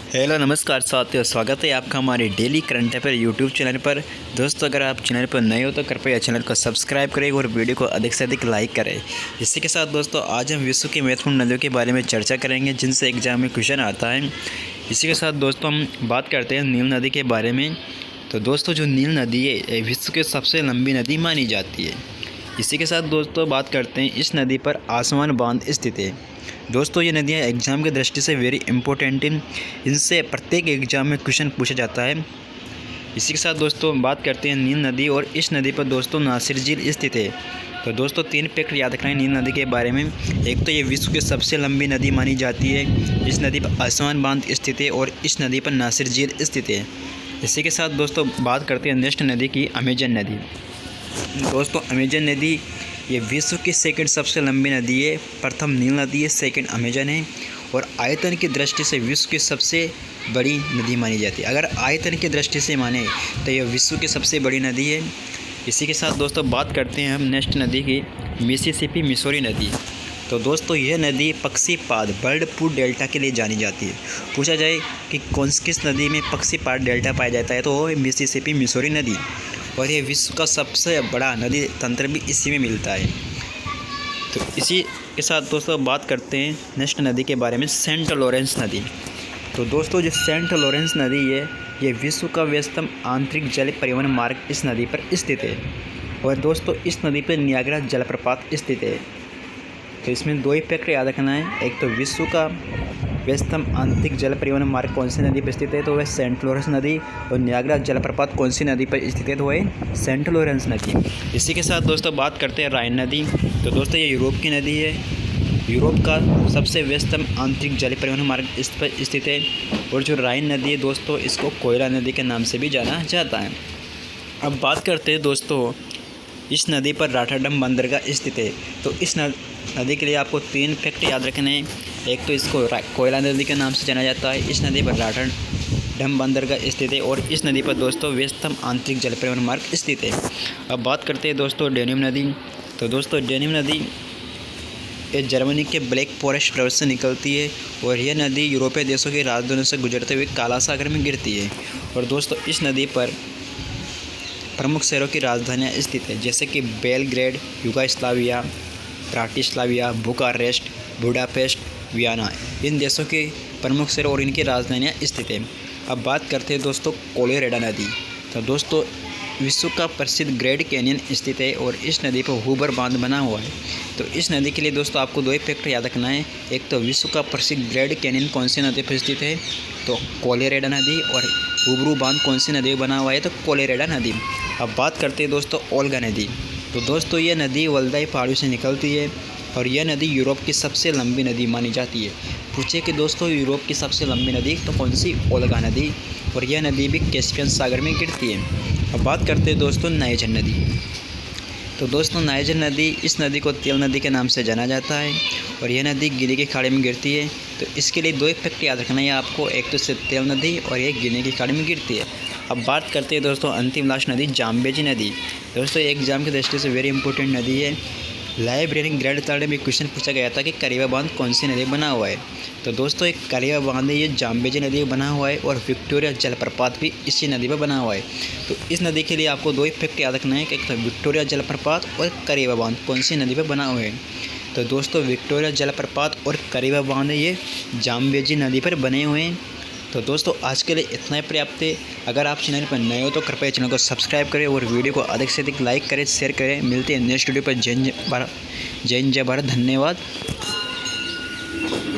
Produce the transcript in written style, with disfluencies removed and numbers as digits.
Hello नमस्कार साथियों, स्वागत है आपका हमारे daily current affair YouTube channel पर। दोस्तों, अगर आप चैनल पर नए हो तो कृपया चैनल को सब्सक्राइब करें और वीडियो को अधिक से अधिक लाइक करें। इसी के साथ दोस्तों, आज हम विश्व की महत्वपूर्ण नदियों के बारे में चर्चा करेंगे जिनसे एग्जाम में क्वेश्चन आता है। इसी के साथ दोस्तों, हम बात करते हैं नील नदी के बारे में। तो दोस्तों, जो नील नदी है विश्व की सबसे लंबी नदी मानी जाती है। इसी के साथ दोस्तों, बात करते हैं इस नदी पर आसमान बांध स्थित है। दोस्तों, ये नदियाँ एग्ज़ाम की दृष्टि से वेरी इंपॉर्टेंट हैं। इनसे प्रत्येक एग्ज़ाम में क्वेश्चन पूछा जाता है। इसी के साथ दोस्तों, बात करते हैं नील नदी, और इस नदी पर दोस्तों नासिर झील स्थित है। तो दोस्तों, 3 फैक्ट याद रखना है नील नदी के बारे में। एक तो ये विश्व की सबसे लंबी नदी मानी जाती है, इस नदी पर आसमान बांध स्थित है, और इस नदी पर नासिर झील स्थित है। इसी के साथ दोस्तों, बात करते हैं नेक्स्ट नदी की, अमेजन नदी। दोस्तों, अमेजन नदी ये विश्व की सेकंड सबसे लंबी नदी है। प्रथम नील नदी है, सेकंड अमेजन है, और आयतन की दृष्टि से विश्व की सबसे बड़ी नदी मानी जाती है। अगर आयतन की दृष्टि से माने तो यह विश्व की सबसे बड़ी नदी है। इसी के साथ दोस्तों, बात करते हैं हम नेक्स्ट नदी की, मिसिसिपी मिसौरी नदी। तो दोस्तों, यह नदी पक्षीपाद बर्ड फूड डेल्टा के लिए जानी जाती है। पूछा जाए कि किस नदी में पक्षीपाद डेल्टा पाया जाता है तो वो मिसिसिपी मिसौरी नदी, और ये विश्व का सबसे बड़ा नदी तंत्र भी इसी में मिलता है। तो इसी के साथ दोस्तों, बात करते हैं नेक्स्ट नदी के बारे में, सेंट लॉरेंस नदी। तो दोस्तों, जो सेंट लॉरेंस नदी है ये विश्व का व्यस्तम आंतरिक जल परिवहन मार्ग इस नदी पर स्थित है। और दोस्तों, इस नदी पर नियाग्रा जलप्रपात स्थित है। तो इसमें 2 ही फैक्ट याद रखना है। एक तो विश्व का व्यस्तम आंतरिक जल परिवहन मार्ग कौन सी नदी पर स्थित है तो वह सेंट लॉरेंस नदी, और नियाग्रा जलप्रपात कौन सी नदी पर स्थित है तो वह सेंट लॉरेंस नदी। इसी के साथ दोस्तों, बात करते हैं राइन नदी। तो दोस्तों, ये यूरोप की नदी है। यूरोप का सबसे व्यस्तम आंतरिक जल परिवहन मार्ग इस पर स्थित है। और जो राइन नदी है दोस्तों, इसको कोयला नदी के नाम से भी जाना जाता है। अब बात करते हैं दोस्तों, इस नदी पर रॉटरडैम बंदरगाह स्थित है। तो इस नदी के लिए आपको 3 फैक्ट याद रखने हैं। एक तो इसको कोयला नदी के नाम से जाना जाता है, इस नदी पर रॉटरडैम बंदरगाह स्थित है, और इस नदी पर दोस्तों व्यस्तम आंतरिक जल परिवहन मार्ग स्थित है। अब बात करते हैं दोस्तों डैन्यूब नदी। तो दोस्तों, डैन्यूब नदी ये जर्मनी के ब्लैक फॉरेस्ट प्रदेश से निकलती है, और यह नदी यूरोपीय देशों की राजधानियों से गुजरते हुए काला सागर में गिरती है। और दोस्तों, इस नदी पर प्रमुख शहरों की राजधानियाँ स्थित है, जैसे कि Belgrade, Yugoslavia, Bratislava, Bucharest, Budapest, Vienna. इन देशों के प्रमुख शहर और इनकी राजधानियाँ स्थित हैं। अब बात करते हैं दोस्तों कोलोराडो नदी। तो दोस्तों, विश्व का प्रसिद्ध ग्रैंड कैनियन स्थित है, और इस नदी पर हूबर बांध बना हुआ है। तो इस नदी के लिए दोस्तों आपको 2 ही फैक्ट याद रखना है। एक तो विश्व का प्रसिद्ध ग्रैंड कैनियन कौन सी नदी पर स्थित है तो कोलोराडो नदी, और हूबरू बांध कौन सी नदी बना हुआ है तो कोलोराडो नदी। अब बात करते हैं दोस्तों ओल्गा नदी। तो दोस्तों, यह नदी वल्दाई पहाड़ियों से निकलती है, और यह नदी यूरोप की सबसे लंबी नदी मानी जाती है। पूछे कि दोस्तों यूरोप की सबसे लंबी नदी तो कौन सी, ओल्गा नदी, और यह नदी भी कैस्पियन सागर में गिरती है। अब बात करते हैं दोस्तों नाइजर नदी। तो दोस्तों, नाइजर नदी, इस नदी को तेल नदी के नाम से जाना जाता है, और यह नदी गिनी की खाड़ी में गिरती है। तो इसके लिए 2 ही फैक्ट याद रखना है आपको। एक तो से तेल नदी, और एक गिनी की खाड़ी में गिरती है। अब बात करते हैं दोस्तों अंतिम लास्ट नदी, जाम्बेजी नदी। दोस्तों, एग्जाम की दृष्टि से वेरी इंपॉर्टेंट नदी है। लाइब्रेरी ग्रेड 3 में क्वेश्चन पूछा गया था कि करीबा बांध कौन सी नदी बना हुआ है। तो दोस्तों, एक करीबा बांध ये जाम्बेजी नदी बना हुआ है, और विक्टोरिया जलप्रपात भी इसी नदी पर बना हुआ है। तो इस नदी के लिए आपको 2 ही फैक्ट याद रखना है कि एक तो विक्टोरिया जलप्रपात और करीबा बांध कौन सी नदी पर बना हुआ है। तो दोस्तों, विक्टोरिया जलप्रपात और करीबा बांध ये जाम्बेजी नदी पर बने हुए हैं। तो दोस्तों, आज के लिए इतना ही पर्याप्त है। अगर आप चैनल पर नए हो तो कृपया चैनल को सब्सक्राइब करें, और वीडियो को अधिक से अधिक लाइक करें, शेयर करें। मिलते हैं नेक्स्ट वीडियो पर। जय हिंद, जय भारत, धन्यवाद।